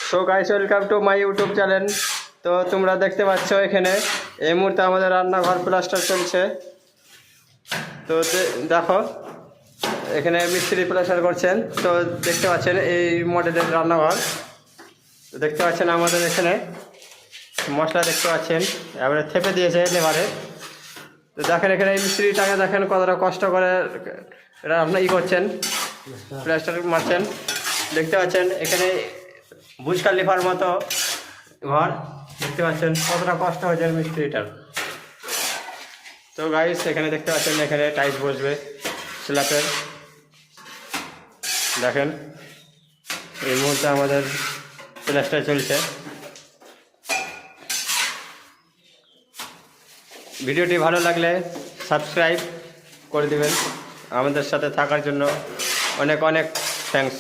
So guys, welcome to my YouTube channel. তো তোমরা দেখতে পাচ্ছ এখানে এই মুহূর্তে আমাদের রান্নাঘর প্লাস্টার চলছে। তো দেখো এখানে মিস্ত্রি প্লাস্টার করছেন। তো দেখতে পাচ্ছেন এই মডেলের রান্নাঘর। তো দেখতে পাচ্ছেন আমাদের এখানে মশলা দেখতে পাচ্ছেন, এবারে থেপে দিয়েছে লেবারে। তো দেখেন এখানে এই মিস্ত্রিটাকে দেখেন কতটা কষ্ট করে রান্না করছেন, প্লাস্টার মারছেন। দেখতে পাচ্ছেন এখানে বুর্জ খলিফার মতো ঘর, দেখতে পাচ্ছেন কতটা কষ্ট হয়েছে মিস্ত্রিটার। তো গাইস এখানে দেখতে পাচ্ছেন এখানে টাইলস বসবে স্ল্যাবের। দেখেন এই মুহূর্তে আমাদের প্লাস্টার চলছে। ভিডিওটি ভালো লাগলে সাবস্ক্রাইব করে দেবেন। আমাদের সাথে থাকার জন্য অনেক অনেক থ্যাঙ্কস।